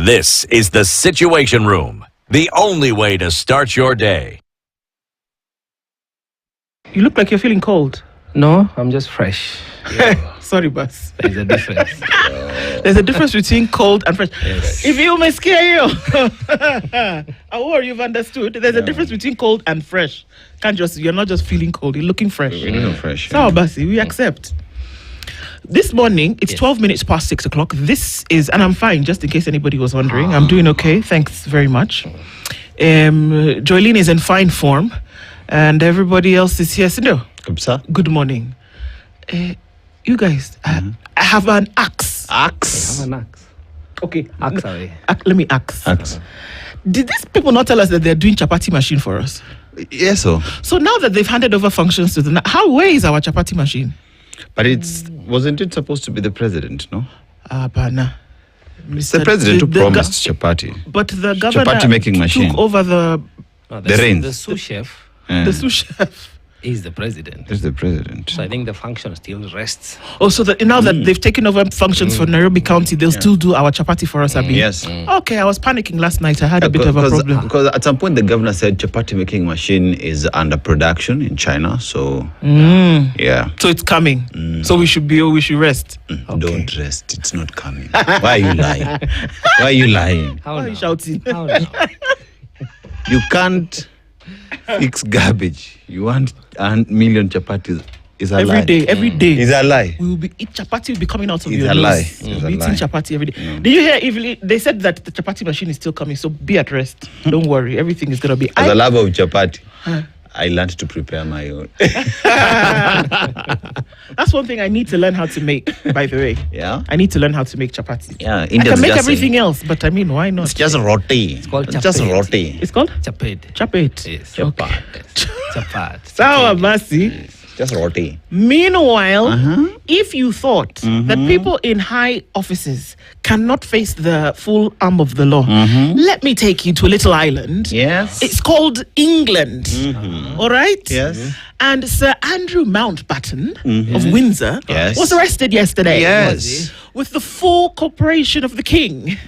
This is the Situation Room, the only way to start your day. You look like you're feeling cold. No, I'm just fresh. Sorry, boss. There's a difference. There's a difference between cold and fresh. Yes. If you may scare you, or you've understood, there's a difference between cold and fresh. You're not just feeling cold, you're looking fresh. We're looking fresh. So, Basi, we accept. This morning, it's 12 minutes past 6 o'clock. This is, and I'm fine, just in case anybody was wondering. I'm doing okay. Thanks very much. Joylene is in fine form, and everybody else is here. So, good morning. You guys, I have an axe. Axe? I have an axe. Okay. Axe away. Let me axe. Axe. Did these people not tell us that they're doing chapati machine for us? Yes, so. So now that they've handed over functions to the... Where is our chapati machine? But wasn't it supposed to be the president, no? Bana. It's the president who promised chapati. But the governor Chapati making machine. took over the reins. The sous chef the sous chef. is the president. It's the president. So I think the function still rests. Oh, so now that they've taken over functions for Nairobi County, they'll still do our chapati for us, Abi? Yes. Okay, I was panicking last night. I had a bit of a problem. Because at some point the governor said chapati making machine is under production in China. So, yeah. So it's coming. So we should rest. Don't rest. It's not coming. Why are you lying? Why are you lying? How Why are now? you shouting? How now? You can't fix garbage. You want 1 million chapatis. It's a lie. Every day. It's a lie. Chapati will be coming out of It's your a nose. lie. We'll It's a be eating lie. chapati every day. Did you hear? They said that the chapati machine is still coming, so be at rest. Don't worry. Everything is going to be... As a lover of chapati, I learned to prepare my own. That's one thing I need to learn how to make, by the way. Yeah? I need to learn how to make chapati. Yeah, I Indians can make just everything else, but I mean, why not? It's just roti. It's called just chapati. roti. It's called? Chapet. Chapet. Yes. Chapat. Chapat. Sawa basi. Just roti. Meanwhile, if you thought that people in high offices cannot face the full arm of the law, let me take you to a little island. Yes. It's called England. All right? Yes. And Sir Andrew Mountbatten of Windsor Yes. was arrested yesterday. Yes. With the full cooperation of the king.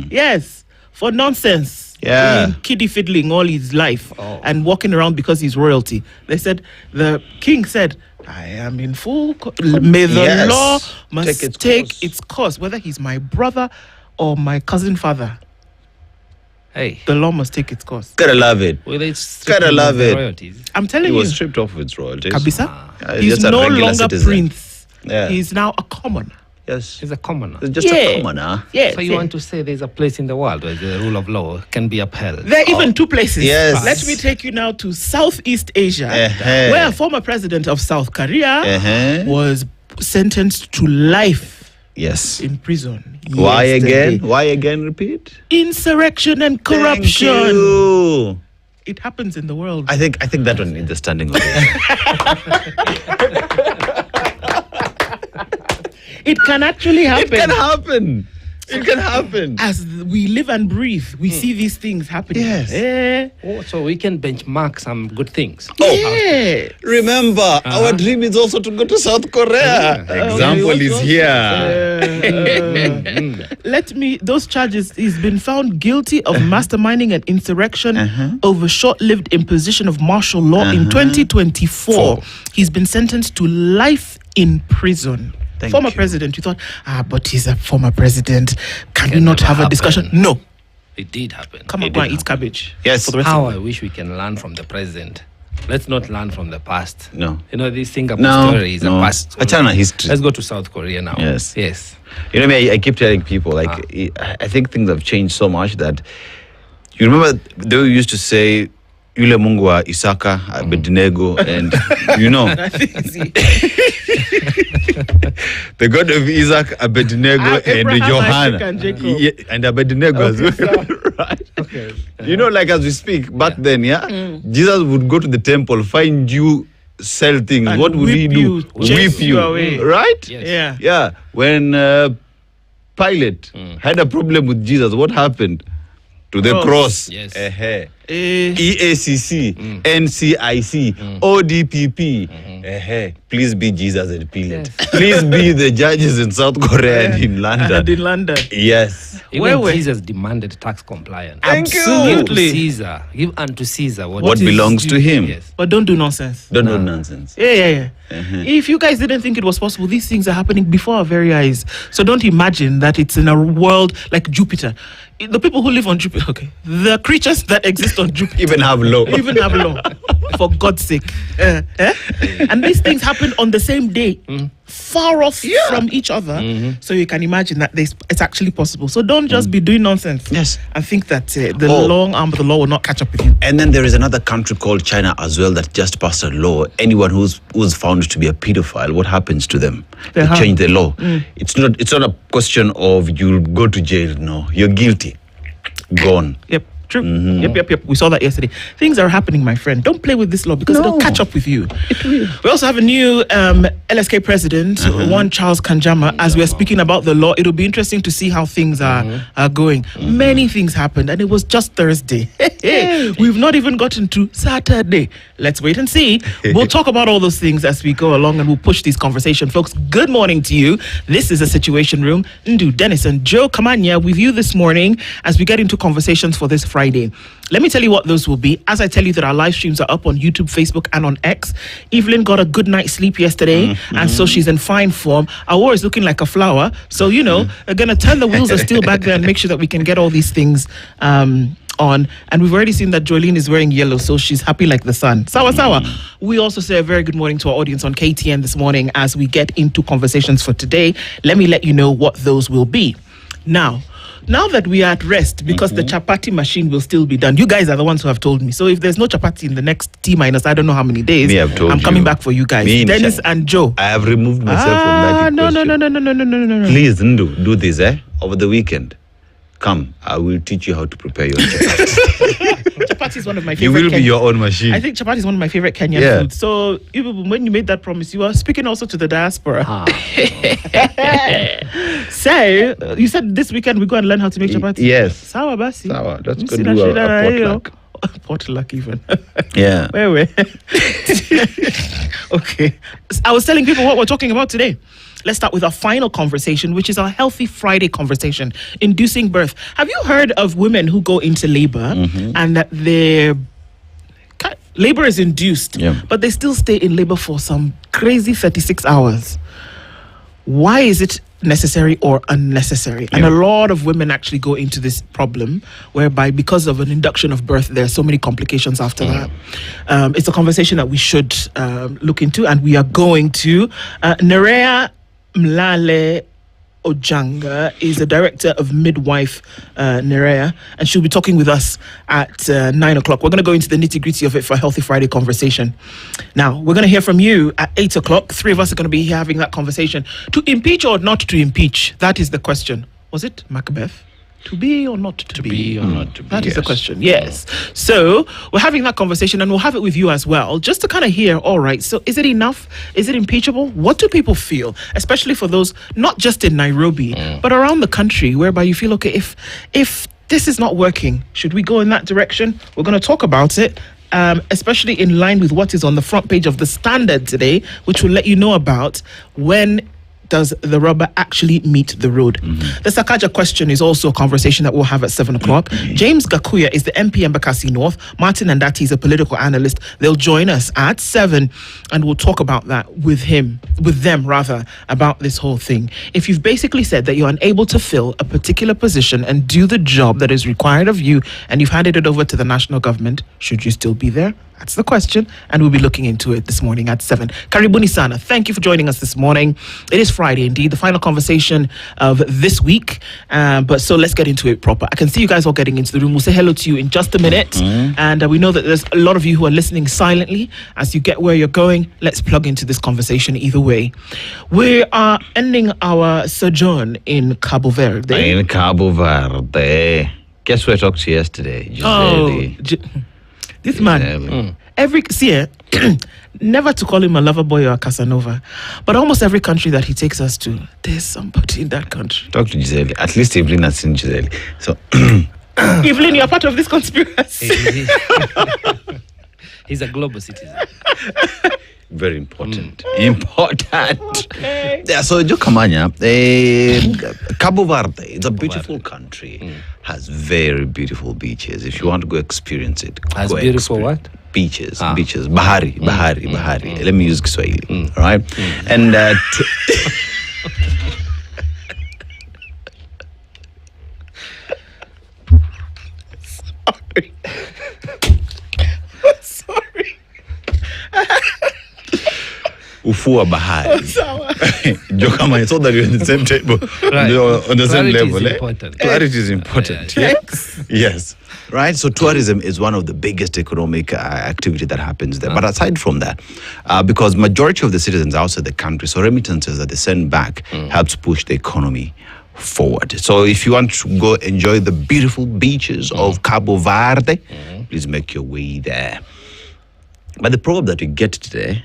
Yes. For nonsense. Yeah. Being kiddie fiddling all his life and walking around because he's royalty. They said, the king said, I am in full... May the Yes. law must Take its its course, whether he's my brother or my cousin father. Hey. The law must take its course. Gotta love it. Well, it's Gotta love it. royalties. I'm telling He you, was stripped off its royalties. Kabisa, Yeah, he's just a no regular longer citizen. prince. Yeah. He's now a commoner. Yes. He's a commoner. It's just a commoner. Yes. So you want to say there's a place in the world where the rule of law can be upheld? There are even two places. Yes. Let me take you now to Southeast Asia, Uh-huh. where a former president of South Korea Uh-huh. was sentenced to life Yes. in prison. Why yesterday. again? Why again? Repeat. Insurrection and corruption. Thank you. It happens in the world. I think that one needs a standing ovation. It can actually happen. It can happen. It can happen. As we live and breathe, we see these things happening. Yes. Oh, so we can benchmark some good things. Yeah. Remember, our dream is also to go to South Korea. Example is here. Those charges, he's been found guilty of masterminding an insurrection over short-lived imposition of martial law in 2024. He's been sentenced to life in prison. Former president, you thought, but he's a former president. Can we not never have a discussion? happen. No. It did happen. Come on, go and eat cabbage. Yes. For the rest How of I wish we can learn from the present. Let's not learn from the past. No. You know, this Singapore No. story is a past story. Achana history. Let's go to South Korea now. Yes. Yes. You know me, I keep telling people, like, I think things have changed so much that, you remember they used to say, Yule Mungu wa Isaka, Abednego, and, you know, the God of Isaac, Abednego, and Abraham, Johanna. Isaac, and Jacob. Yeah, and Abednego as well. Right? Okay. You know, like as we speak, back then, Jesus would go to the temple, find you, sell things. And what would he whip do? you, chase Whip you you. away. Right? Yes. Yeah. Yeah. When Pilate had a problem with Jesus, what happened? To the cross. Yes. EACC, NCIC, ODPP. Please be Jesus and Pilate. Please be the judges in South Korea and in London. And in London. Yes. Even Where? Jesus demanded tax compliance. Thank you. Absolutely. Give unto Caesar What is belongs to due. him. Yes. But don't do nonsense. Don't know nonsense. Yeah. If you guys didn't think it was possible, these things are happening before our very eyes. So don't imagine that it's in a world like Jupiter. The people who live on Jupiter, okay, the creatures that exist on Jupiter Even have law. even have law. For God's sake. And these things happen on the same day, far off from each other. So you can imagine that it's actually possible. So don't just be doing nonsense. Yes. And think that the long arm of the law will not catch up with you. And then there is another country called China as well that just passed a law. Anyone who's found to be a pedophile, what happens to them? They change the law. It's not a question of you'll go to jail. No, you're guilty. Gone. Yep. True. Yep. We saw that yesterday. Things are happening, my friend. Don't play with this law because it'll catch up with you. We also have a new LSK president, one Charles Kanjama. As we're speaking about the law, it'll be interesting to see how things are going. Many things happened, and it was just Thursday. We've not even gotten to Saturday. Let's wait and see. We'll talk about all those things as we go along, and we'll push this conversation. Folks, good morning to you. This is a Situation Room. Ndu, Dennis, and Joe Kamanya with you this morning as we get into conversations for this Friday. Let me tell you what those will be. As I tell you that our live streams are up on YouTube, Facebook, and on X. Evelyn got a good night's sleep yesterday, and so she's in fine form. Our war is looking like a flower. So, we're going to turn the wheels of steel back there and make sure that we can get all these things on. And we've already seen that Jolene is wearing yellow, so she's happy like the sun. Sawa. We also say a very good morning to our audience on KTN this morning as we get into conversations for today. Let me let you know what those will be. Now that we are at rest, because the chapati machine will still be done. You guys are the ones who have told me. So if there's no chapati in the next T minus, I don't know how many days, I'm coming back for you guys. Dennis and Joe. I have removed myself from that. No. Please, Ndu, do this, over the weekend. Come, I will teach you how to prepare your chapati. Chapati is one of my You favorite. will be your own machine. I think chapati is one of my favorite Kenyan foods. So when you made that promise, you are speaking also to the diaspora. So you said this weekend we go and learn how to make chapati. Yes. Sawa basi. Sawa. Let's go do a potluck. Potluck even. Yeah. Where? Okay. I was telling people what we're talking about today. Let's start with our final conversation, which is our Healthy Friday conversation, inducing birth. Have you heard of women who go into labor and that their labor is induced, but they still stay in labor for some crazy 36 hours? Why is it necessary or unnecessary? And a lot of women actually go into this problem whereby because of an induction of birth, there are so many complications after that. It's a conversation that we should look into, and we are going to Nerea Mlale Ojanga is the director of Midwife Nerea, and she'll be talking with us at 9 o'clock. We're going to go into the nitty-gritty of it for a Healthy Friday conversation. Now, we're going to hear from you at 8 o'clock. 3 of us are going to be here having that conversation. To impeach or not to impeach? That is the question. Was it Macbeth? To be or not to be? To be or not to be. That is the question, yes. So we're having that conversation, and we'll have it with you as well, just to kind of hear, all right, so is it enough? Is it impeachable? What do people feel? Especially for those, not just in Nairobi, but around the country, whereby you feel, okay, if this is not working, should we go in that direction? We're going to talk about it. Especially in line with what is on the front page of The Standard today, which will let you know about when does the rubber actually meet the road. The Sakaja question is also a conversation that we'll have at 7 o'clock. James Gakuya is the MP Embakasi North. Martin Andati is a political analyst. They'll join us at 7 and we'll talk about that with them, about this whole thing. If you've basically said that you're unable to fill a particular position and do the job that is required of you, and you've handed it over to the national government, should you still be there? That's the question, and we'll be looking into it this morning at 7. Karibuni sana. Thank you for joining us this morning. It is Friday, indeed, the final conversation of this week. But so let's get into it proper. I can see you guys all getting into the room. We'll say hello to you in just a minute. And we know that there's a lot of you who are listening silently. As you get where you're going, let's plug into this conversation either way. We are ending our sojourn in Cabo Verde. In Cabo Verde. Guess who I talked to yesterday? This man, never to call him a lover boy or a Casanova, but almost every country that he takes us to, there's somebody in that country. Talk to Giselle. At least Evelyn has seen Giselle. So, Evelyn, you're part of this conspiracy. He's a global citizen. Very important. Important. Okay. Yeah, so Jokamanya, Cabo Verde, it's a beautiful country. Has very beautiful beaches. If you want to go experience it, Has go beautiful experience. what? Beaches, beaches. Bahari. Let me use Kiswahili. All right? And Sorry. Ufua bahari. Jokamanya, so that you're on the same table, Right. you're on the same Clarity is level. important. Clarity is important. Yeah. Yes. Right. So tourism is one of the biggest economic activity that happens there. But aside from that, because majority of the citizens outside the country, so remittances that they send back helps push the economy forward. So if you want to go enjoy the beautiful beaches of Cabo Verde, please make your way there. But the proverb that we get today,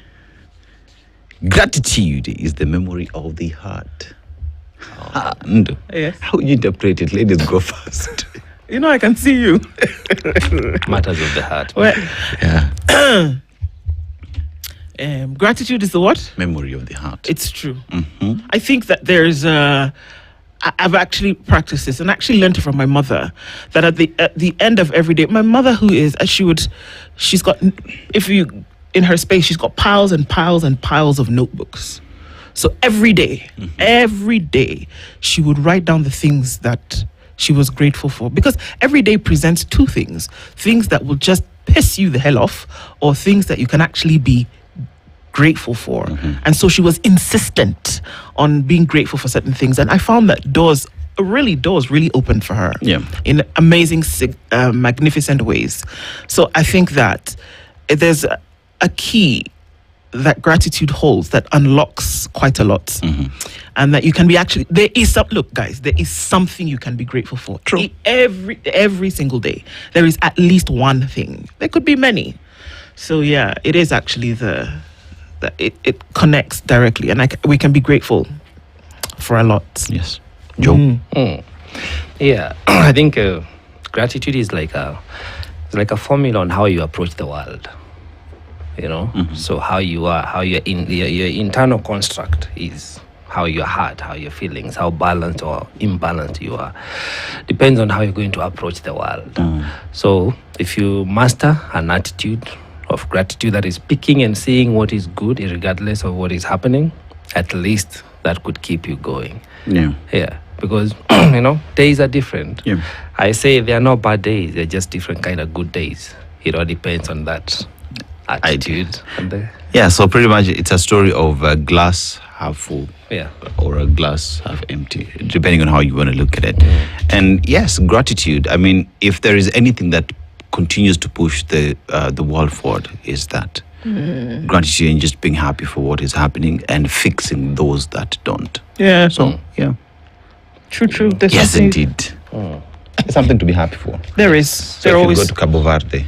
gratitude is the memory of the heart. And Yes. how you interpret it? Ladies, go first. You know, I can see you. Matters of the heart. Well, Yeah. gratitude is the what? Memory of the heart. It's true. I think that there's I've actually practiced this and actually learned it from my mother, that at the end of every day, my mother, who is, she's got, if you, in her space, she's got piles and piles and piles of notebooks. So every day, she would write down the things that she was grateful for, because every day presents two things that will just piss you the hell off, or things that you can actually be grateful for. And so she was insistent on being grateful for certain things, and I found that doors really opened for her in amazing, magnificent ways. So I think that there's a key that gratitude holds that unlocks quite a lot, and that you can be actually, there is something you can be grateful for. True. Every single day there is at least one thing. There could be many. So yeah, it is actually it connects directly, and we can be grateful for a lot. Yes. Joe. Yeah, I think gratitude is like a formula on how you approach the world. You know, so how you are, how your internal construct is, how your heart, how your feelings, how balanced or imbalanced you are, depends on how you're going to approach the world. So if you master an attitude of gratitude that is picking and seeing what is good, regardless of what is happening, at least that could keep you going. Yeah, because days are different. I say there are no bad days; they're just different kind of good days. It all depends on that attitude. Yeah, so pretty much it's a story of a glass half full, or a glass half empty, depending on how you want to look at it. And yes, gratitude. I mean, if there is anything that continues to push the world forward, is that gratitude and just being happy for what is happening and fixing those that don't. Yeah. So yeah, True. There's yes, something- indeed. Something to be happy for. There is. So There if always. you go to Cabo Verde,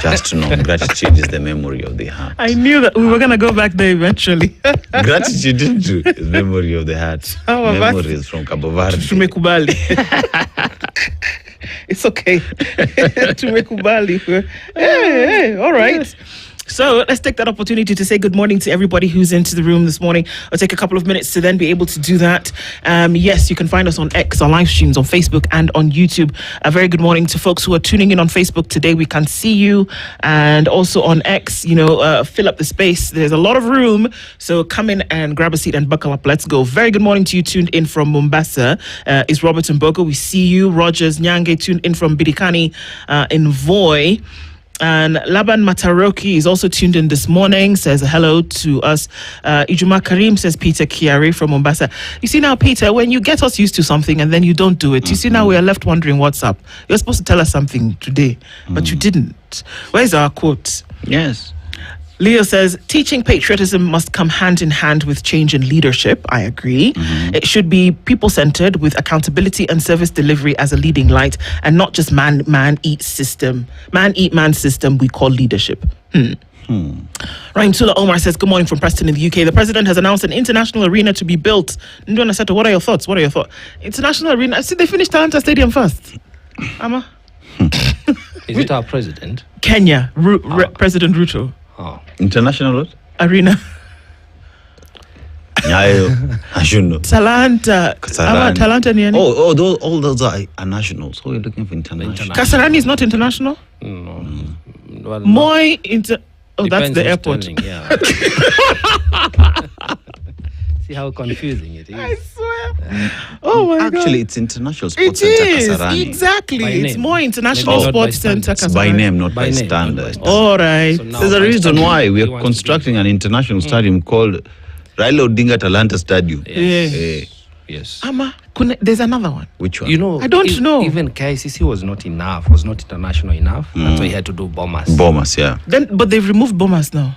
just to know gratitude is the memory of the heart. I knew that we were gonna go back there eventually. Gratitude, didn't you? Is memory of the heart. How about- Memories from Cabo Verde. Tumekubali. It's okay. Tumekubali. Hey, all right. So let's take that opportunity to say good morning to everybody who's into the room this morning. I'll take a couple of minutes to then be able to do that. Yes, you can find us on X, on live streams, on Facebook and on YouTube. A very good morning to folks who are tuning in on Facebook today. We can see you. And also on X, fill up the space. There's a lot of room. So come in and grab a seat and buckle up. Let's go. Very good morning to you tuned in from Mombasa. Is Robert Mbogo. We see you. Rogers Nyange tuned in from Bidikani in Voi. And Laban Mataroki is also tuned in this morning, says hello to us. Ijuma Karim says Peter Kiari from Mombasa. You see now, Peter, when you get us used to something and then you don't do it, you see now we are left wondering what's up. You're supposed to tell us something today, but you didn't. Where's our quote? Yes. Leo says, teaching patriotism must come hand in hand with change in leadership. I agree. It should be people-centered with accountability and service delivery as a leading light, and not just man eat system we call leadership. Ryan Tula Omar says, good morning from Preston in the UK. The president has announced an international arena to be built. Ndona Seto, what are your thoughts? International arena? I see they finished Talanta Stadium first. Ama? Is it our president? Kenya, President Ruto. Oh. International what? Arena. Nyayo. I should know. Talanta. Kasarani. Talanta ni yani? All those are nationals. So we're looking for international. Kasarani is not international? No. Well, Moi Oh, that's depends the who's airport. telling, yeah. See how confusing it is. I swear. Oh my God. Actually, it's International It Sports Center is. Kasarani. Exactly. By It's name. more International Maybe not by Sports Center standards. By Kasarani. name, not by By name, not by standards. standards. All right. So now There's a by reason standards, why we he are wants to constructing an international stadium called Raila Odinga Talanta Stadium. Yes. Eh, Yes. Ama, there's another one. which one? You know, I don't know. Even KICC was not international enough. That's why he had to do bombers. Bombers, yeah. But they've removed bombers now.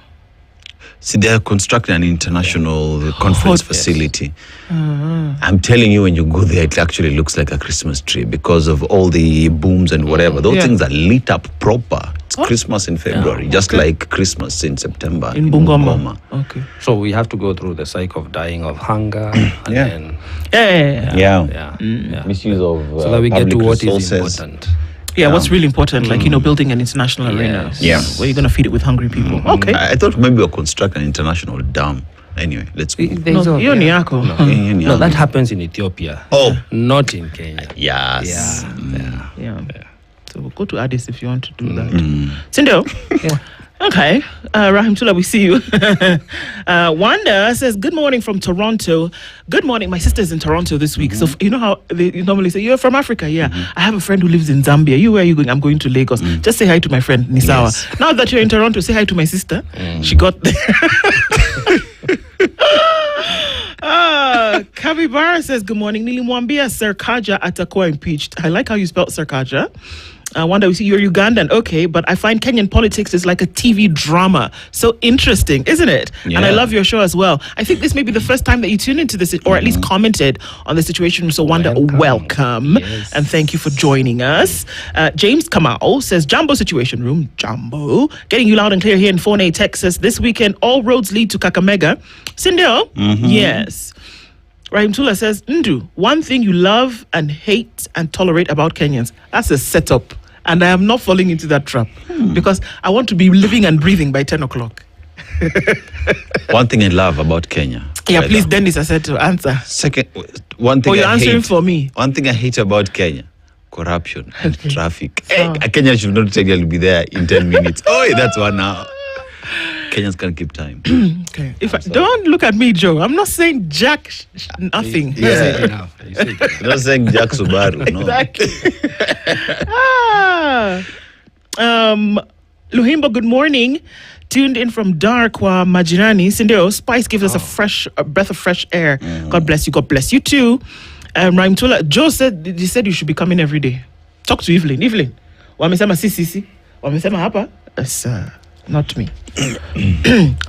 See, they are constructing an international conference Yes. facility. I'm telling you, when you go there, it actually looks like a Christmas tree because of all the booms and whatever. Those Yeah. things are lit up proper. It's Christmas in February, just like Christmas in September. In Bungoma. Okay. So we have to go through the cycle of dying of hunger and Yeah. then Yeah. Misuse of so that we get to public what resources. is important. Yeah, what's really important, like, building an international arena. Yes. Yeah. Where you're going to feed it with hungry people. Okay. I thought maybe we'll construct an international dam. Anyway, let's go. No, hiyo ni yako. No, that happens in Ethiopia. Oh. Not in Kenya. Yes. Yeah. So we'll go to Addis if you want to do that. Sindo? Yeah. Okay. Rahim Tula, we see you. Wanda says, good morning from Toronto. Good morning. My sister's in Toronto this week. So you know how they normally say, you're from Africa? Yeah. I have a friend who lives in Zambia. Where are you going? I'm going to Lagos. Just say hi to my friend, Nisawa. Yes. Now that you're in Toronto, say hi to my sister. She got there. Kabibara says, good morning. Nilimwambia Serkaja atakuwa impeached. I like how you spelled Serkaja. Wanda, we see you're Ugandan. Okay, but I find Kenyan politics is like a TV drama. So interesting, isn't it? Yeah. And I love your show as well. I think this may be the first time that you tune into this, or at least commented on the situation. So Wanda, welcome. Yes. And thank you for joining us. James Kamau says, Jumbo Situation Room, Jumbo. Getting you loud and clear here in Fort Texas. This weekend, all roads lead to Kakamega. Sindel? Yes. Rahim Tula says, Ndu, one thing you love and hate and tolerate about Kenyans. That's a setup. And I am not falling into that trap because I want to be living and breathing by 10 o'clock. One thing I love about Kenya. Yeah, please, Dennis, I said to answer. Second, one thing Oh, you're I answering hate. for me. One thing I hate about Kenya. Corruption and traffic. Oh. Kenya should not tell you to be there in 10 minutes. Oh, that's 1 hour. Kenyans can't keep time. Okay. Don't look at me, Joe. I'm not saying jack nothing. You said enough. You said enough. You're not saying Jack Subaru, no. Exactly. Luhimbo, good morning. Tuned in from Darkwa Majirani. Sindeo, Spice gives us a breath of fresh air. God bless you. God bless you too. Rahim Tula, Joe said you should be coming every day. Talk to Evelyn. Evelyn, wamesema sisi. Wamesema hapa. It's not me.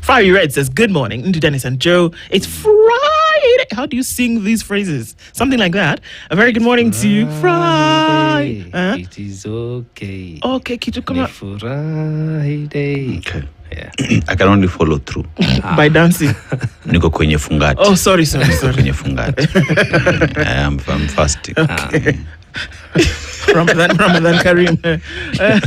Fiery Red says, good morning, Ndu, Dennis and Joe. It's Friday. How do you sing these phrases? Something like that. A very good morning to you. Friday. It is okay. Okay, Kitu, come on. Friday. Okay. Yeah. I can only follow through. By dancing. Niko kwenye fungati. Oh, sorry. Kwenye fungati. I'm fasting. Ramadan Kareem.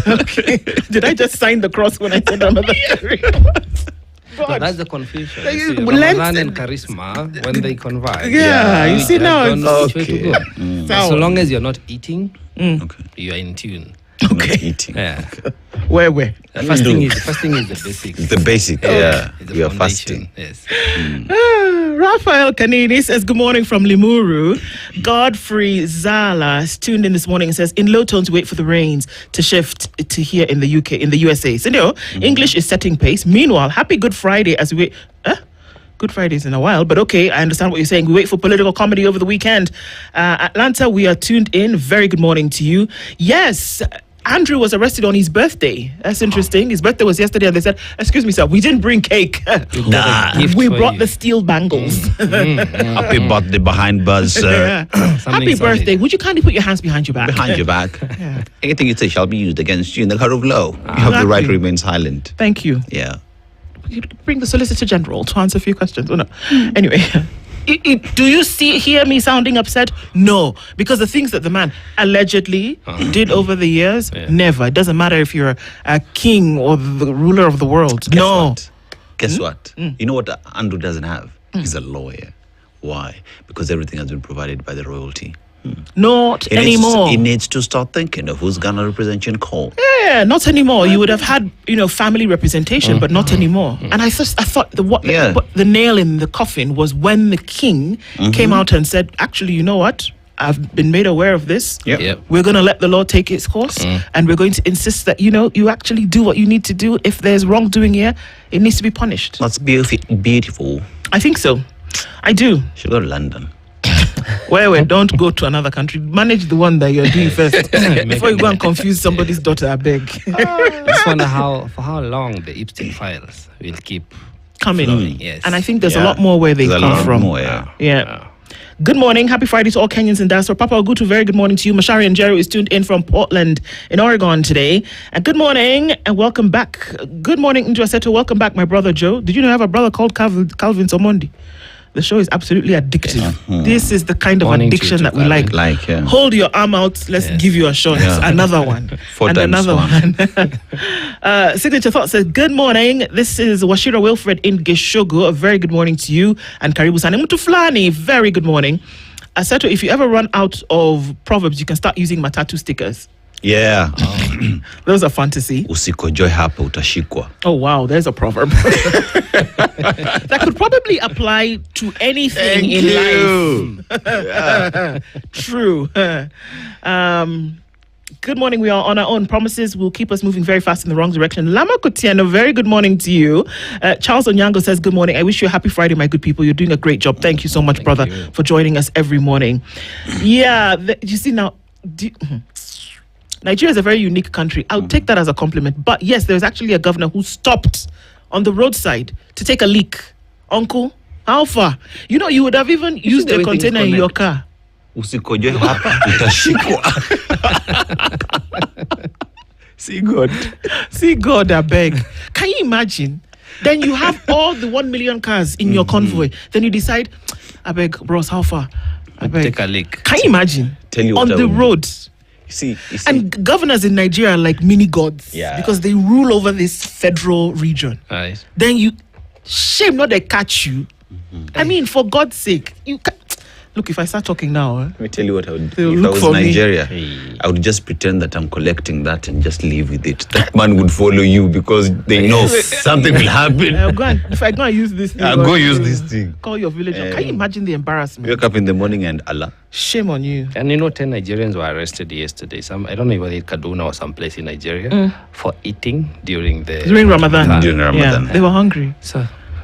Okay. Did I just sign the cross when I said Ramadan Kareem? So that's the confusion. Like, You see, Lent- Ramadan and charisma, when they converge. Yeah, you see now don't know which way to go. Okay. So long as you're not eating, Okay. you are in tune. Okay. Eating. Yeah. Where? Fasting is the basic. The basic, yeah. It's the We are foundation. fasting. Yes. Raphael Kanini says, good morning from Limuru. Godfrey Zala is tuned in this morning and says, in low tones, wait for the rains to shift to here in the UK, in the USA. So, English is setting pace. Meanwhile, happy Good Friday as we wait. Good Fridays in a while, but okay, I understand what you're saying. We wait for political comedy over the weekend. Atlanta, we are tuned in. Very good morning to you. Yes, Andrew was arrested on his birthday. That's interesting. His birthday was yesterday, and they said, excuse me, sir, we didn't bring cake. Nah. We brought the steel bangles. Happy birthday behind buzz, sir. Happy birthday. Would you kindly put your hands behind your back? Behind your back. Anything you say shall be used against you in the court of law. You have the right to remain silent. Thank you. Yeah. You bring the Solicitor General to answer a few questions. Oh, no. Anyway, Do you hear me sounding upset? No, because the things that the man allegedly did over the years, never. It doesn't matter if you're a king or the ruler of the world. Guess what? You know what Andrew doesn't have? He's a lawyer. Why? Because everything has been provided by the royalty. Not anymore. He needs to start thinking of who's gonna represent you in court. Yeah, not anymore. You would have had, family representation, but not anymore. And I thought the nail in the coffin was when the king came out and said, actually, you know what? I've been made aware of this. Yep. We're going to let the law take its course, and we're going to insist that you actually do what you need to do. If there's wrongdoing here, it needs to be punished. That's beautiful. I think so. I do. Should go to London. Wait, don't go to another country. Manage the one that you're doing first before you go and confuse somebody's daughter, I beg. I just wonder for how long the Epstein files will keep coming. flowing. Yes. And I think there's a lot more where they come from. Yeah. Good morning. Happy Friday to all Kenyans in diaspora. Papa Ogutu, very good morning to you. Mashari and Jerry is tuned in from Portland in Oregon today. And good morning and welcome back. Good morning, Nduaseto. Welcome back, my brother Joe. Did you know I have a brother called Calvin Somondi? The show is absolutely addictive. This is the kind of addiction that we like. Hold your arm out. Let's give you a shot. Another one. And another one. Signature Thought says, good morning. This is Washira Wilfred in Geshogo. A very good morning to you. And Karibu Sane Mutuflani. Very good morning. Aseto, if you ever run out of proverbs, you can start using matatu stickers. Yeah. Those are fantasy. Usikojoe hapa utashikwa. Oh, wow. There's a proverb. That could probably apply to anything in life. True. Good morning. We are on our own. Promises will keep us moving very fast in the wrong direction. Lama Kotiano, very good morning to you. Charles Onyango says, good morning. I wish you a happy Friday, my good people. You're doing a great job. Thank you so much, brother, for joining us every morning. Yeah, you see now... Nigeria is a very unique country. I'll take that as a compliment. But yes, there's actually a governor who stopped on the roadside to take a leak. Uncle, how far? You would have even used a container in your car. Usikojoe hapa utashikwa. See God, I beg. Can you imagine? Then you have all the 1 million cars in your convoy. Then you decide, I beg, bros, how far? I beg. Take a leak. Can you imagine? Tell you on the road. You see. And governors in Nigeria are like mini gods. Yeah. Because they rule over this federal region. Right. Then shame not they catch you. I mean, for God's sake, look, if I start talking now, let me tell you what I would do. If I was in Nigeria, I would just pretend that I'm collecting that and just live with it. That man would follow you because they know something will happen. If I go and use this thing, I'll go use this thing. Call your villager. Can you imagine the embarrassment? You wake up in the morning and Allah. Shame on you. And 10 Nigerians were arrested yesterday. I don't know whether it's Kaduna or someplace in Nigeria for eating during Ramadan. During Ramadan. Yeah, they were hungry.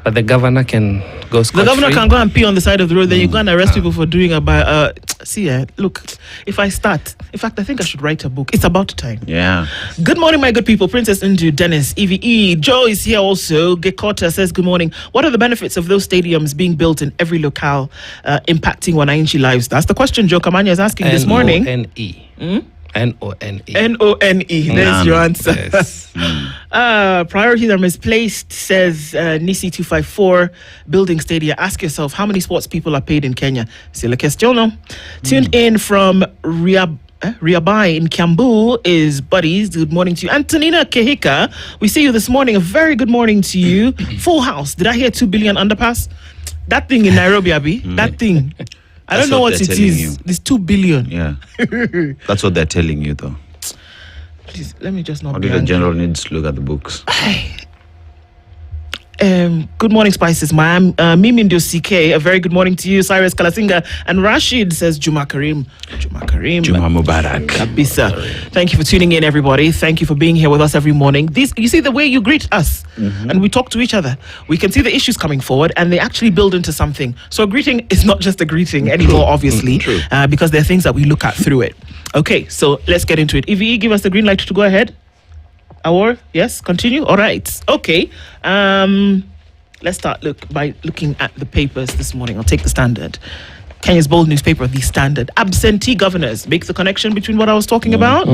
But the governor can go scot-free. The governor can go and pee on the side of the road. Then you go and arrest people for doing look, if I start, in fact, I think I should write a book. It's about time. Yeah. Good morning, my good people. Princess Indu, Dennis, EVE. Joe is here also. Gekota says, good morning. What are the benefits of those stadiums being built in every locale impacting Wananchi lives? That's the question Joe Kamanya is asking this morning. N-O-N-E. N-O-N-E. N-O-N-E. There's your answer. Yes. Priorities are misplaced, says Nisi 254. Building stadia. Ask yourself, how many sports people are paid in Kenya? C'est la question, no? Tuned in from Riabai in Kiambu is Buddies. Good morning to you. Antonina Kehika, we see you this morning. A very good morning to you. Full house. Did I hear 2 billion underpass? That thing in Nairobi, Abi. That thing. I don't know what it is. It's 2 billion. Yeah. That's what they're telling you, though. Please, let me just not. How did the general needs to look at the books? Good morning, Spices. Mimindio CK, a very good morning to you. Cyrus Kalasinga and Rashid says Juma Karim. Juma Mubarak. Kabisa. Thank you for tuning in, everybody. Thank you for being here with us every morning. You see the way you greet us and we talk to each other. We can see the issues coming forward and they actually build into something. So a greeting is not just a greeting anymore, obviously, because there are things that we look at through it. Okay, so let's get into it. EVE, give us the green light to go ahead. Yes, continue. All right. Okay. Let's start by looking at the papers this morning. I'll take the Standard. Kenya's bold newspaper, The Standard. Absentee governors make the connection between what I was talking about.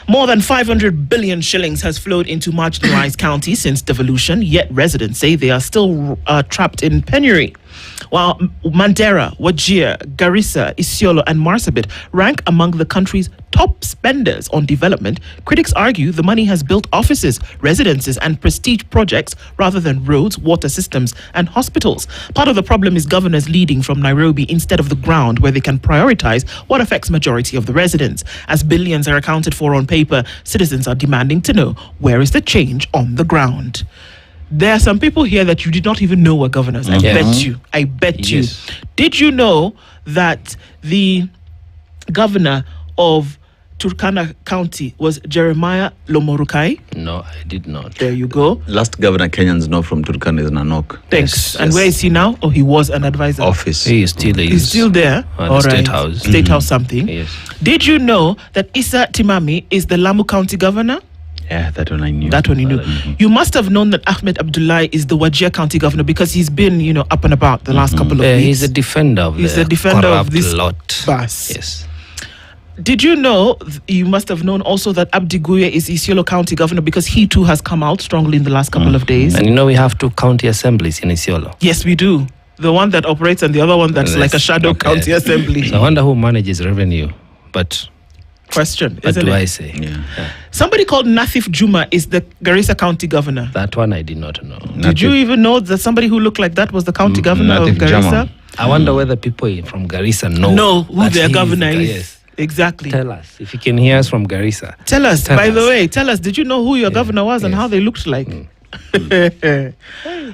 More than 500 billion shillings has flowed into marginalized counties since devolution, yet residents say they are still trapped in penury. while Mandera, Wajir, Garissa, Isiolo, and Marsabit rank among the country's top spenders on development, critics argue the money has built offices, residences, and prestige projects rather than roads, water systems, and hospitals. Part of the problem is governors leading from Nairobi instead of the ground, where they can prioritize what affects majority of the residents. As billions are accounted for on paper, citizens are demanding to know, where is the change on the ground? There are some people here that you did not even know were governors. I bet you. Did you know that the governor of Turkana County was Jeremiah Lomorukai? No, I did not. There you go. Last governor Kenyans know from Turkana is Nanok. Thanks. And where is he now? Oh, he was an advisor. Office. He is still He's still there. At the State House. State House something. Yes. Did you know that Issa Timami is the Lamu County governor? Yeah, that one I knew. That one you knew. You must have known that Ahmed Abdullahi is the Wajir County governor because he's been, up and about the last couple of weeks. He's a defender of this lot. bus. Yes. Did you know, you must have known also that Abdi Guye is Isiolo County governor because he too has come out strongly in the last couple of days. And we have 2 county assemblies in Isiolo. Yes, we do. The one that operates and the other one that's like a shadow county assembly. So I wonder who manages revenue. But question, what isn't do it? I say? Yeah. Somebody called Nathif Juma is the Garissa County governor. That one I did not know. Did you even know that somebody who looked like that was the county governor of Nathif Garissa? Jama. I wonder whether people from Garissa know Who that their he governor is. Yes. Exactly. Tell us. If you can hear us from Garissa. Tell us, did you know who your governor was and how they looked like?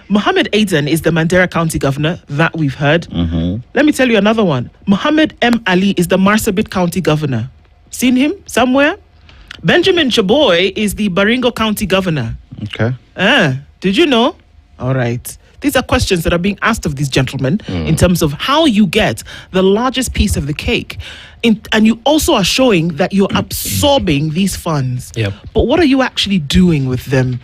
Mohammed Aiden is the Mandera County governor that we've heard. Let me tell you another one. Mohammed M. Ali is the Marsabit County governor. Seen him somewhere? Benjamin Chaboy is the Baringo County governor. Okay. Did you know? All right. These are questions that are being asked of these gentlemen in terms of how you get the largest piece of the cake. And you also are showing that you're absorbing these funds. Yep. But what are you actually doing with them?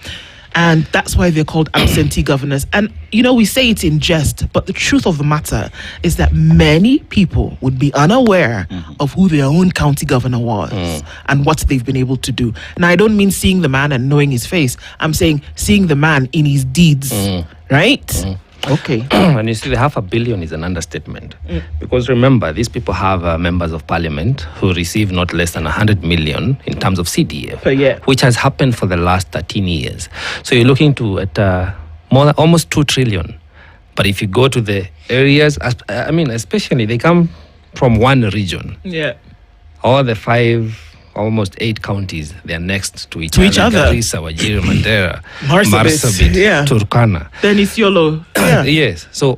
And that's why they're called absentee governors. And, we say it in jest, but the truth of the matter is that many people would be unaware of who their own county governor was and what they've been able to do. Now, I don't mean seeing the man and knowing his face. I'm saying seeing the man in his deeds, right? Okay. And you see, the $500 million is an understatement. Because remember, these people have members of parliament who receive not less than 100 million in terms of CDF per year, which has happened for the last 13 years. So you're looking at almost 2 trillion. But if you go to the areas, especially they come from one region. Yeah. All the almost 8 counties, they're next to each other. Garissa, Wajir, Mandera, Marsabit, Turkana. Then Isiolo. Yeah. Yes. So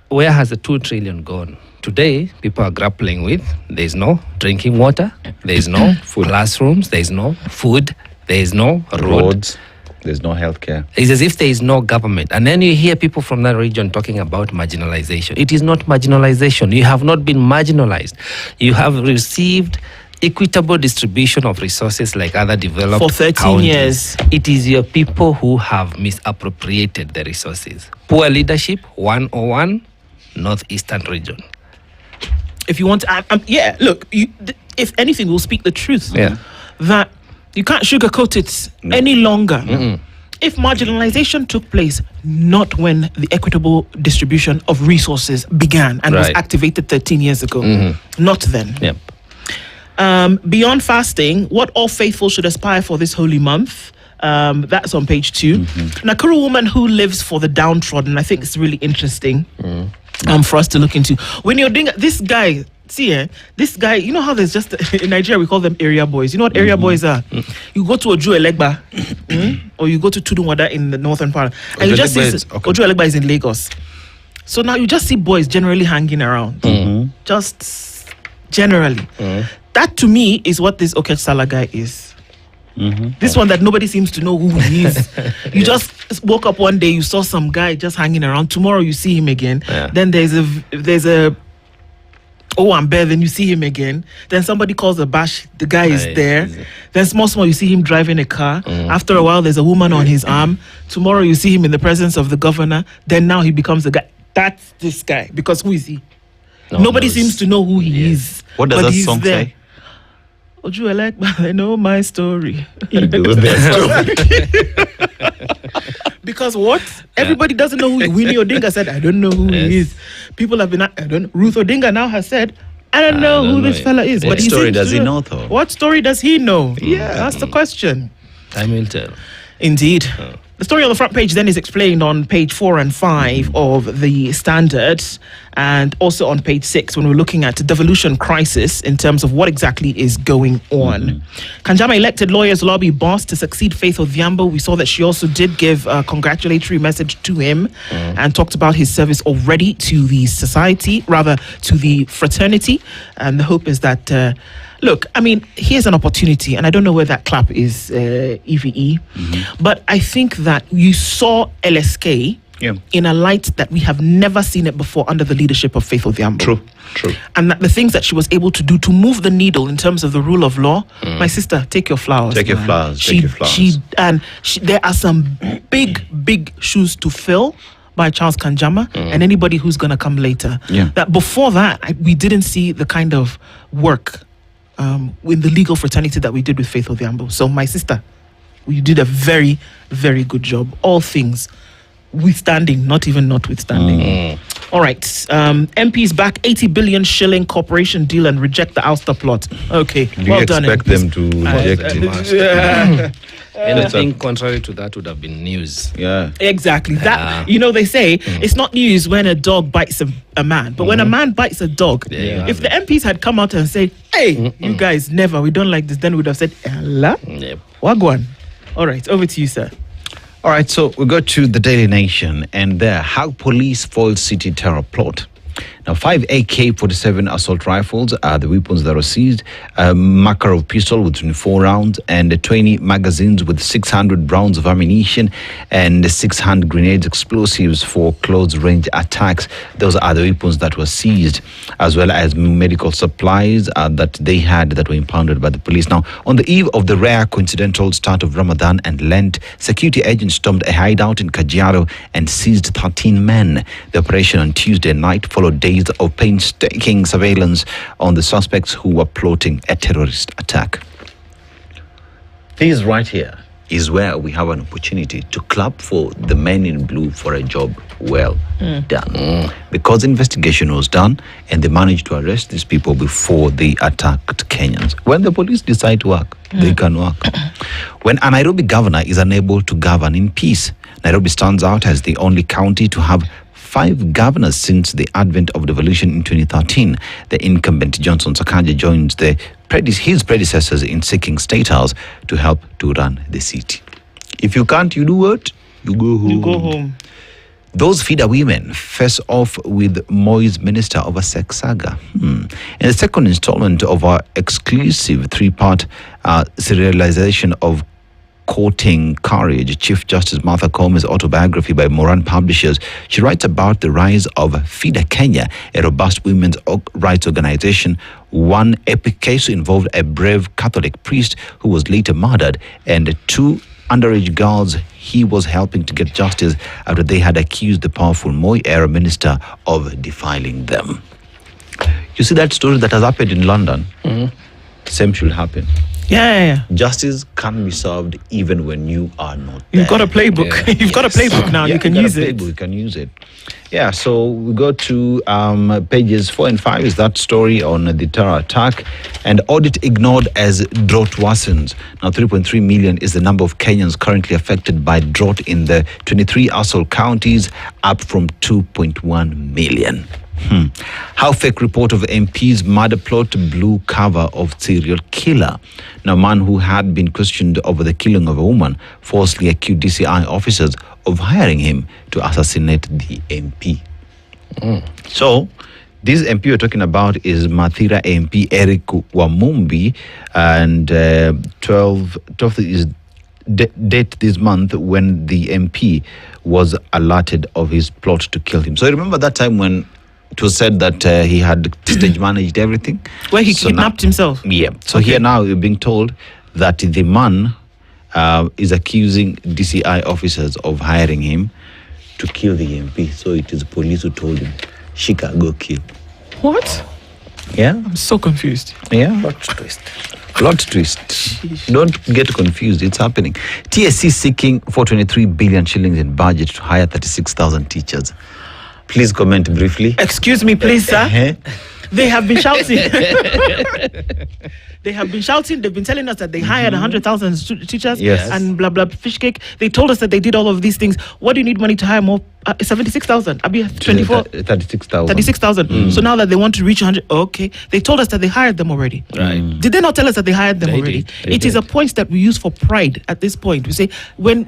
where has the 2 trillion gone? Today, people are grappling with, there's no drinking water, there's no classrooms, there's no food, there's no roads. There's no healthcare. It's as if there is no government. And then you hear people from that region talking about marginalization. It is not marginalization. You have not been marginalized. You have received equitable distribution of resources like other developed for 13 counties. years. It is your people who have misappropriated the resources. Poor leadership, 101, Northeastern region. If you want to add, look, if anything, we'll speak the truth. Yeah. That you can't sugarcoat it any longer. If marginalization took place not when the equitable distribution of resources began and was activated 13 years ago, not then. Yep. Beyond fasting, what all faithful should aspire for this holy month. That's on page 2. Nakuru woman who lives for the downtrodden. I think it's really interesting for us to look into. When you're doing this guy, this guy, you know how there's just in Nigeria we call them area boys. You know what area boys are? You go to Oju Elegba or you go to Tudunwada in the northern part, and you just see Oju Elegba is in Lagos. So now you just see boys generally hanging around, just generally. That to me is what this Okech Salah guy is. This one that nobody seems to know who he is. You just woke up one day, you saw some guy just hanging around. Tomorrow you see him again. Then there's a I'm bare. Then you see him again. Then somebody calls a bash. The guy is there. Then small you see him driving a car. After a while, there's a woman on his arm. Tomorrow you see him in the presence of the governor. Then now he becomes a guy. That's this guy. Because who is he? Nobody seems to know who he is. What does that song say? Oju Elegba, I know my story. He knows their story. Because what? Everybody doesn't know who Winnie Odinga said, I don't know who he is. People have been, Ruth Odinga now has said, I don't know who this fella is. What story does he know, though? What story does he know? Yeah, that's the question. Time will tell. Indeed. The story on the front page then is explained on page 4 and 5 of the Standard, and also on page 6 when we're looking at devolution crisis in terms of what exactly is going on. Kanjama elected lawyers lobby boss to succeed Faith Odhiambo. We saw that she also did give a congratulatory message to him and talked about his service already to the society, rather to the fraternity. And the hope is that look, I mean, here's an opportunity, and I don't know where that clap is, EVE, but I think that you saw LSK in a light that we have never seen it before under the leadership of Faith Odhiambo. True. And that the things that she was able to do to move the needle in terms of the rule of law, my sister, take your flowers. Take your flowers. There are some big shoes to fill by Charles Kanjama and anybody who's going to come later. That before that, we didn't see the kind of work with the legal fraternity that we did with Faith Odhiambo. So, my sister, you did a very, very good job. All things withstanding, not even notwithstanding. All right. MPs back 80 billion shilling corporation deal and reject the ouster plot. Okay. Do you expect them to reject it? Anything contrary to that would have been news. Yeah. Exactly. That, they say it's not news when a dog bites a man, but when a man bites a dog, if the MPs had come out and said, hey, you guys we don't like this, then we would have said, Ella, Wagwan. All right, over to you, sir. All right, so we go to the Daily Nation, and there, how police foiled city terror plot. Now, 5 AK-47 assault rifles are the weapons that were seized, a Makarov pistol with 24 rounds, and 20 magazines with 600 rounds of ammunition, and 6 hand grenades, explosives for close-range attacks. Those are the weapons that were seized, as well as medical supplies that they had that were impounded by the police. Now, on the eve of the rare coincidental start of Ramadan and Lent, security agents stormed a hideout in Kajiado and seized 13 men. The operation on Tuesday night followed days of painstaking surveillance on the suspects who were plotting a terrorist attack. This right here is where we have an opportunity to clap for the men in blue for a job well done. Because investigation was done and they managed to arrest these people before they attacked Kenyans. When the police decide to work, they can work. When a Nairobi governor is unable to govern in peace, Nairobi stands out as the only county to have 5 governors since the advent of devolution in 2013. The incumbent Johnson Sakaja joins his predecessors in seeking state house to help to run the city. If you can't, you do what? You go home. You go home. Those feeder women face off with Moi's Minister of a Sex Saga. In the second installment of our exclusive 3-part serialization of Courting Courage, Chief Justice Martha Kome's autobiography by Moran Publishers, she writes about the rise of Feeder Kenya, a robust women's rights organization. One epic case involved a brave Catholic priest who was later murdered, and 2 underage girls he was helping to get justice after they had accused the powerful Moi-era minister of defiling them. You see that story that has happened in London? Same should happen. Yeah. Justice can be served even when you are not there. You've got a playbook. You've got a playbook now. You can use it. You can use it. Yeah, so we go to pages 4 and 5 is that story on the terror attack. And audit ignored as drought worsens. Now, 3.3 million is the number of Kenyans currently affected by drought in the 23 assault counties, up from 2.1 million. How fake report of MP's murder plot blew cover of serial killer. Now, a man who had been questioned over the killing of a woman falsely accused DCI officers of hiring him to assassinate the MP. So, this MP we're talking about is Mathira MP Eric Wamumbi, and 12th is date this month when the MP was alerted of his plot to kill him. So, remember that time when it was said that he had stage managed everything? Where he kidnapped himself? Yeah. So here now you're being told that the man is accusing DCI officers of hiring him to kill the MP. So it is police who told him, Shika, go kill. What? Yeah. I'm so confused. Yeah. Plot twist. Plot twist. Don't get confused. It's happening. TSC seeking 423 billion shillings in budget to hire 36,000 teachers. Please comment briefly. Excuse me, please, sir. They have been shouting. They have been shouting. They've been telling us that they hired 100,000 teachers and blah, blah, fish cake. They told us that they did all of these things. What do you need money to hire more? 76,000. Abi, 24. 36,000. 36,000. So now that they want to reach 100, okay. They told us that they hired them already. Right. Did they not tell us that they hired them already? It is a point that we use for pride at this point. We say, when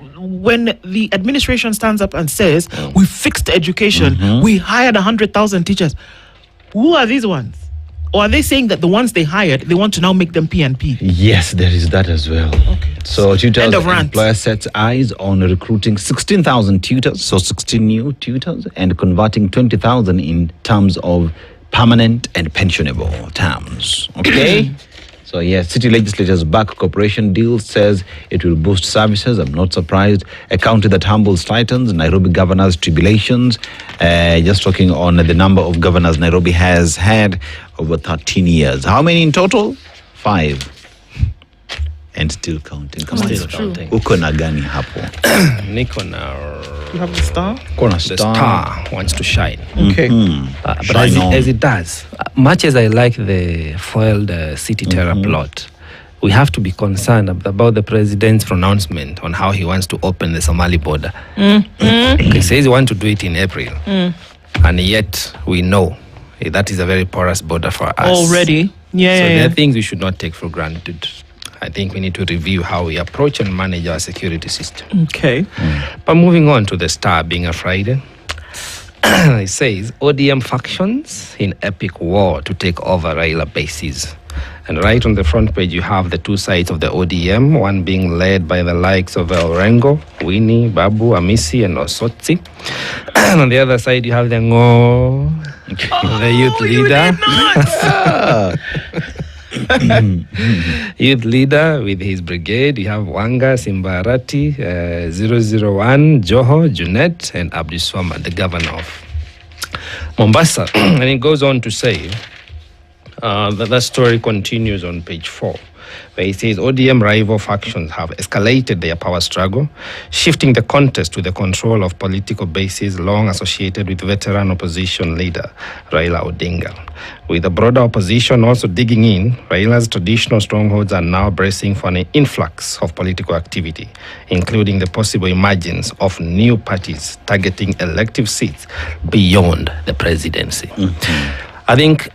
the administration stands up and says, we fixed education, we hired 100,000 teachers. Who are these ones? Or are they saying that the ones they hired, they want to now make them P&P? Yes, there is that as well. Okay. So tutors End of rant. employer sets eyes on recruiting 16,000 tutors, so 16 new tutors, and converting 20,000 in terms of permanent and pensionable terms. Okay? So yes, city legislators back cooperation deal, says it will boost services. I'm not surprised. A county that humbles titans, Nairobi governor's tribulations. Just talking on the number of governors Nairobi has had over 13 years. How many in total? 5. And still counting. Still counting. Uko na gani hapo? Niko na You have the star? Kona the star wants to shine. Okay. But as it does, much as I like the foiled city terror plot, we have to be concerned about the president's pronouncement on how he wants to open the Somali border. He says he wants to do it in April. And yet we know that is a very porous border for us. Already? Yeah. So there are things we should not take for granted. I think we need to review how we approach and manage our security system. Okay. But moving on to the star being a Friday, it says ODM factions in epic war to take over Raila bases. And right on the front page, you have the two sides of the ODM, one being led by the likes of Orengo, Winnie, Babu, Amisi, and Osotsi. And on the other side, you have the Ngo, the youth leader. Youth leader with his brigade. You have Wanga, Simbarati, 001, Joho, Junet, and Abdiswama, the governor of Mombasa. And it goes on to say that story continues on page 4, where it says ODM rival factions have escalated their power struggle, shifting the contest to the control of political bases long associated with veteran opposition leader Raila Odinga. With the broader opposition also digging in, Raila's traditional strongholds are now bracing for an influx of political activity, including the possible emergence of new parties targeting elective seats beyond the presidency. I think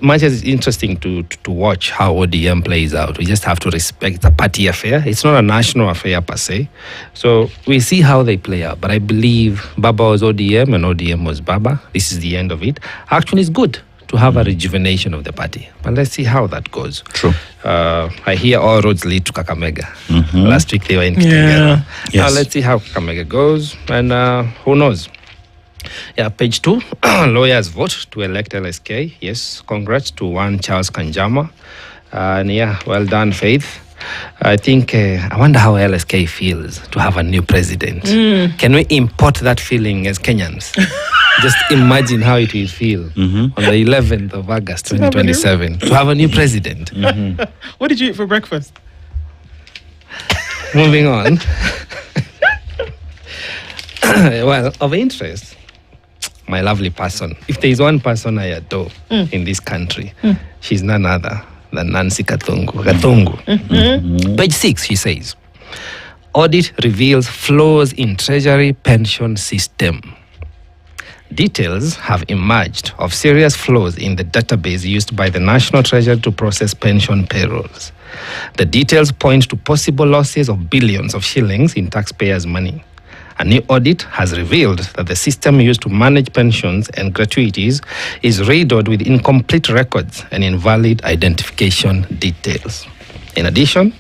much as it's interesting to watch how ODM plays out, we just have to respect the party affair. It's not a national affair per se. So we see how they play out. But I believe Baba was ODM and ODM was Baba. This is the end of it. Actually, it's good to have a rejuvenation of the party. But let's see how that goes. True. I hear all roads lead to Kakamega. Last week they were in Kitengela. Now let's see how Kakamega goes. And who knows? Yeah, page 2, lawyers vote to elect LSK. Yes, congrats to one Charles Kanjama. And yeah, well done, Faith. I think, I wonder how LSK feels to have a new president. Can we import that feeling as Kenyans? Just imagine how it will feel on the 11th of August, 2027, to have a new president. What did you eat for breakfast? Moving on. Well, of interest, my lovely person. If there is one person I adore in this country, she's none other than Nancy Kathungu. Page 6, she says, audit reveals flaws in Treasury pension system. Details have emerged of serious flaws in the database used by the National Treasury to process pension payrolls. The details point to possible losses of billions of shillings in taxpayers' money. A new audit has revealed that the system used to manage pensions and gratuities is riddled with incomplete records and invalid identification details. In addition,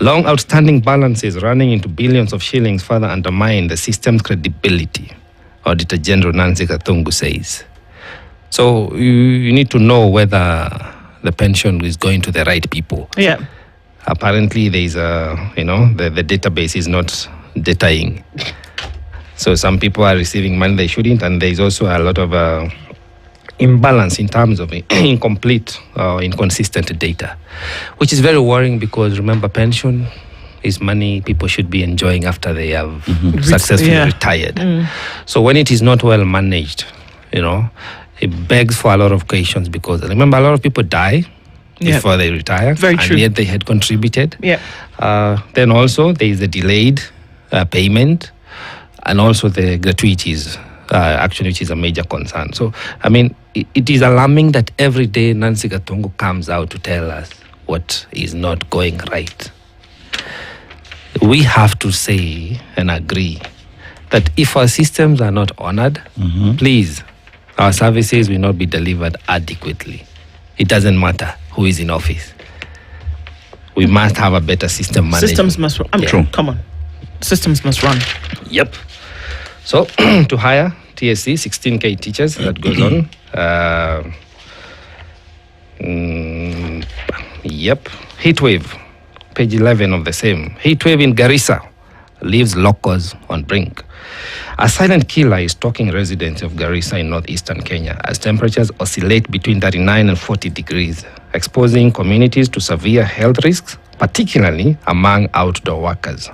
long outstanding balances running into billions of shillings further undermine the system's credibility, Auditor General Nancy Kathungu says. So you need to know whether the pension is going to the right people. Yeah. Apparently, there is the database is not dataing. So some people are receiving money they shouldn't, and there is also a lot of imbalance in terms of incomplete or inconsistent data, which is very worrying because remember, pension is money people should be enjoying after they have successfully retired. So when it is not well managed, it begs for a lot of questions because remember, a lot of people die before they retire. Very true. And yet they had contributed. Yeah. Then also there is the delayed payment and also the gratuities, actually, which is a major concern. So, I mean, it is alarming that every day Nancy Gatungu comes out to tell us what is not going right. We have to say and agree that if our systems are not honored, please, our services will not be delivered adequately. It doesn't matter who is in office. We must have a better system management. Systems must run. True. Come on. Systems must run. Yep. So, to hire TSC, 16K teachers, that goes on. Yep. Heatwave, page 11 of the same. Heatwave in Garissa leaves locals on brink. A silent killer is stalking residents of Garissa in northeastern Kenya as temperatures oscillate between 39 and 40 degrees, exposing communities to severe health risks, particularly among outdoor workers.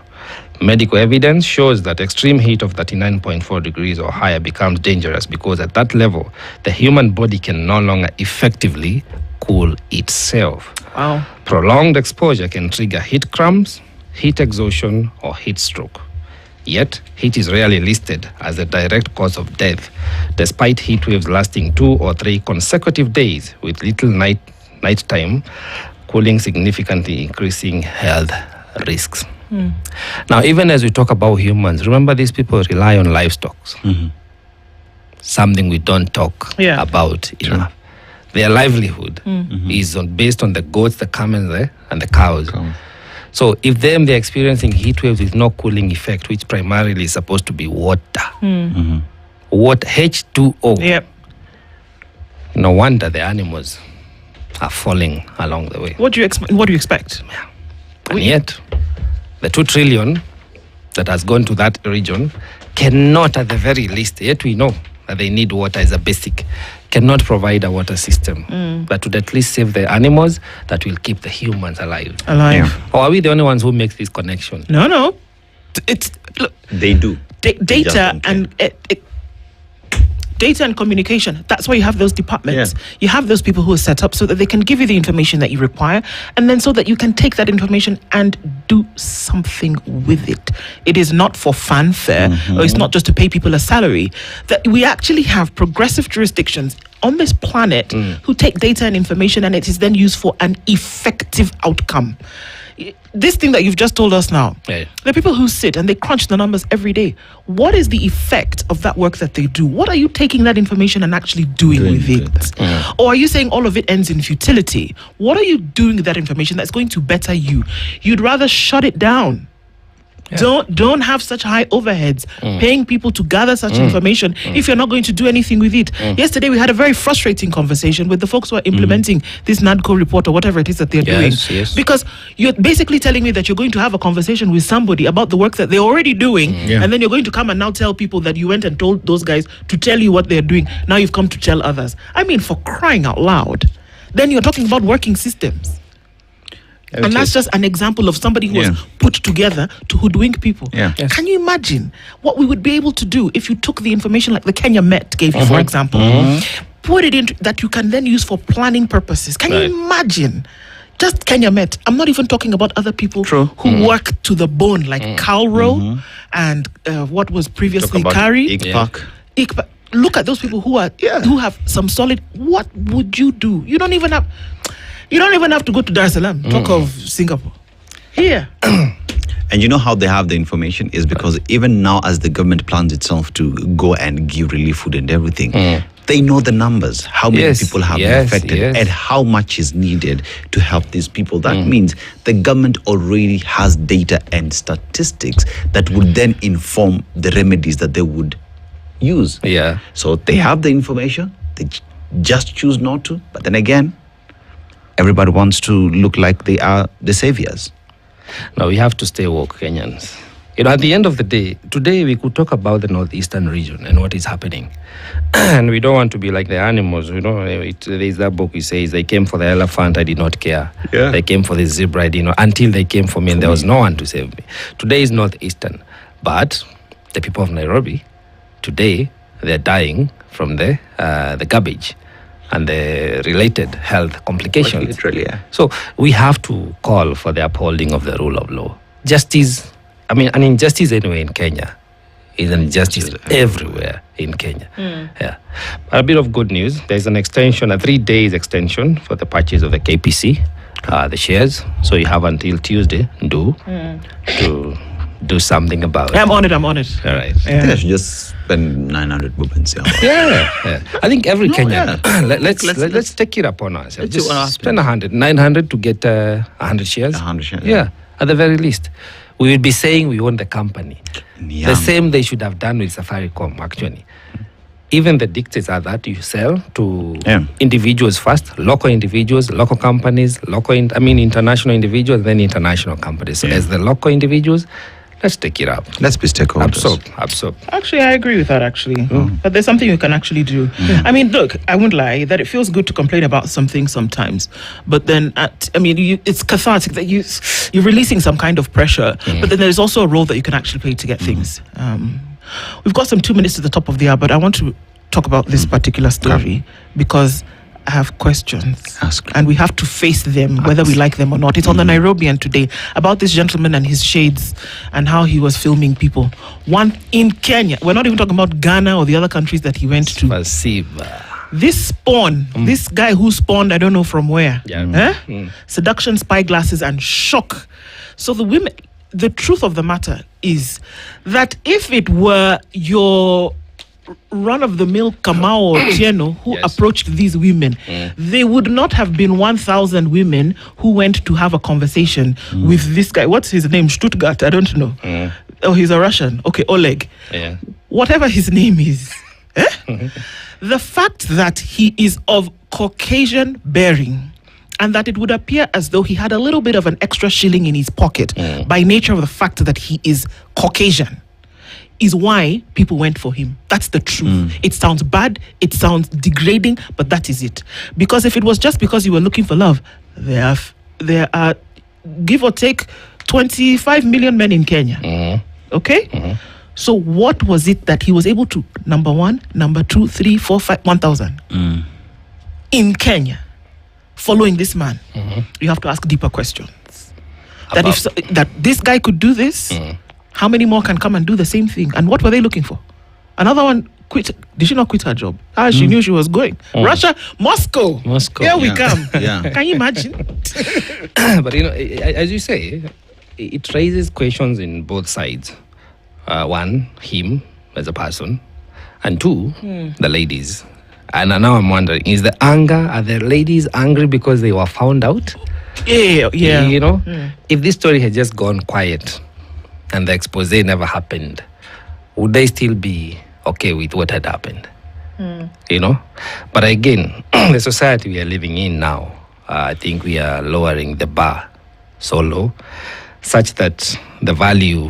Medical evidence shows that extreme heat of 39.4 degrees or higher becomes dangerous because at that level, the human body can no longer effectively cool itself. Wow. Prolonged exposure can trigger heat cramps, heat exhaustion, or heat stroke. Yet, heat is rarely listed as a direct cause of death, despite heat waves lasting 2 or 3 consecutive days with little nighttime cooling, significantly increasing health risks. Now, even as we talk about humans, remember these people rely on livestock. Something we don't talk about enough. Their livelihood is based on the goats, the camels, and the cows. So if they're experiencing heat waves with no cooling effect, which primarily is supposed to be water, what H2O, yep. No wonder the animals are falling along the way. What do you expect? Yeah. And yet, the 2 trillion that has gone to that region cannot, at the very least, yet we know that they need water as a basic, cannot provide a water system that would at least save the animals, that will keep the humans alive. Yeah. Or are we the only ones who make this connection? No. It's look, they do. Data and data and communication. That's why you have those departments. Yeah. You have those people who are set up so that they can give you the information that you require, and then so that you can take that information and do something with it. It is not for fanfare, or it's not just to pay people a salary. That we actually have progressive jurisdictions on this planet who take data and information, and it is then used for an effective outcome. This thing that you've just told us now, there are people who sit and they crunch the numbers every day. What is the effect of that work that they do? What are you taking that information and actually doing with it? Or are you saying all of it ends in futility? What are you doing with that information that's going to better you? You'd rather shut it down. Yeah. Don't have such high overheads paying people to gather such information if you're not going to do anything with it. Yesterday we had a very frustrating conversation with the folks who are implementing this NADCO report or whatever it is that they're doing. Because you're basically telling me that you're going to have a conversation with somebody about the work that they're already doing, and then you're going to come and now tell people that you went and told those guys to tell you what they're doing. Now you've come to tell others. I mean, for crying out loud. Then you're talking about working systems. And that's just an example of somebody who was put together to hoodwink people. Can you imagine what we would be able to do if you took the information like the Kenya Met gave you, for example, put it into that you can then use for planning purposes? Can you imagine? Just Kenya Met. I'm not even talking about other people who work to the bone, like Calro and what was previously Kari. ICPAC. Look at those people who have some solid. What would you do? You don't even have to go to Dar es Salaam. Talk of Singapore. Here. And you know how they have the information is because even now as the government plans itself to go and give relief food and everything, they know the numbers, how many people have been affected and how much is needed to help these people. That means the government already has data and statistics that would then inform the remedies that they would use. So they have the information, they just choose not to. But then again, everybody wants to look like they are the saviors. No, we have to stay woke, Kenyans. at the end of the day, today we could talk about the northeastern region and what is happening. And we don't want to be like the animals, there's that book which says, they came for the elephant, I did not care. Yeah. They came for the zebra, I did not, until they came for me and there was no one to save me. Today is northeastern. But the people of Nairobi, today, they're dying from the garbage and the related health complications. Literally, yeah. So we have to call for the upholding of the rule of law. Justice, an injustice anywhere in Kenya is an injustice everywhere in Kenya. Yeah. But a bit of good news. There's an extension, a 3 days extension for the purchase of the KPC, the shares. So you have until Tuesday to do something about it. I'm on it. All right. I think I should just spend 900 bubens. Yeah. I think every Kenyan. Let's take it upon ourselves. Just spend 900 to get 100 shares. 100 shares. Yeah, at the very least. We will be saying we own the company. The same they should have done with Safaricom, actually. Even the dictates are that you sell to individuals first, local individuals, local companies, international individuals, then international companies. So as the local individuals, let's take it up. Let's be stakeholders. Absorb. Actually, I agree with that, actually. But there's something you can actually do. I mean, look, I won't lie that it feels good to complain about something sometimes. But then, it's cathartic that you're releasing some kind of pressure. But then there's also a role that you can actually play to get things. We've got some 2 minutes to the top of the hour, but I want to talk about this particular story because I have questions. And we have to face them, whether we like them or not. It's on the Nairobian today about this gentleman and his shades and how he was filming people. One in Kenya. We're not even talking about Ghana or the other countries that he went to. This spawn, this guy who spawned, I don't know from where. Seduction, spyglasses, and shock. So the women, the truth of the matter is that if it were your run-of-the-mill Kamau or Tieno who approached these women, they would not have been 1,000 women who went to have a conversation with this guy. What's his name? Stuttgart? I don't know. Oh, he's a Russian. Okay, Oleg. Yeah. Whatever his name is. The fact that he is of Caucasian bearing and that it would appear as though he had a little bit of an extra shilling in his pocket by nature of the fact that he is Caucasian is why people went for him. That's the truth. It sounds bad, it sounds degrading, but that is it. Because if it was just because you were looking for love, there are give or take 25 million men in Kenya. Okay? So what was it that he was able to, number one, number two, 3, 4, 5, 1,000 in Kenya following this man? You have to ask deeper questions. That this guy could do this, how many more can come and do the same thing? And what were they looking for? Another one quit. Did she not quit her job? She knew she was going. Russia, Moscow. Here we come. Can you imagine? But as you say, it raises questions in both sides. One, him as a person, and two, the ladies. And now I'm wondering, are the ladies angry because they were found out? Yeah. If this story had just gone quiet and the expose never happened, would they still be okay with what had happened? But again, the society we are living in now, I think we are lowering the bar so low, such that the value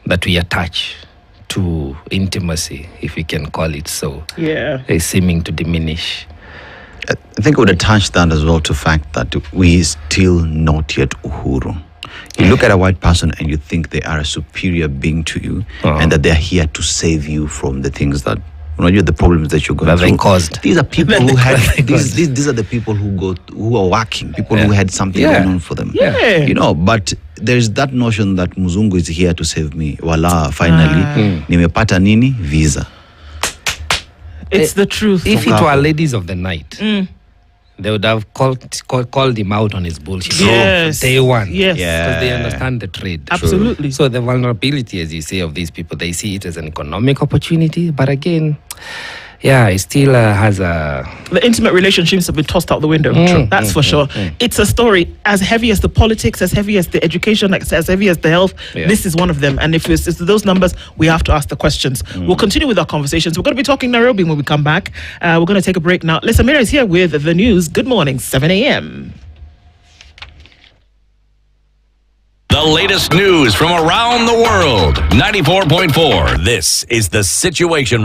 that we attach to intimacy, if we can call it so, is seeming to diminish. I think I would attach that as well to the fact that we still not yet Uhuru. You look at a white person and you think they are a superior being to you, and that they're here to save you from the things that the problems that you're going through. Caused. These are people who had these are the people who are working, people who had something going on for them. But there's that notion that Muzungu is here to save me. Voila, finally, nimepata nini? Visa. It's the truth. If it were ladies of the night, they would have called him out on his bullshit. Yes. Day one. Yes. Because they understand the trade. Absolutely. So the vulnerability, as you say, of these people, they see it as an economic opportunity. But again, it still has a... The intimate relationships have been tossed out the window. That's for sure. It's a story as heavy as the politics, as heavy as the education, as heavy as the health. This is one of them. And if it's those numbers, we have to ask the questions. We'll continue with our conversations. We're going to be talking Nairobi when we come back. We're going to take a break now. Lisa Mira is here with the news. Good morning, 7 a.m. The latest news from around the world. 94.4. This is The Situation Room.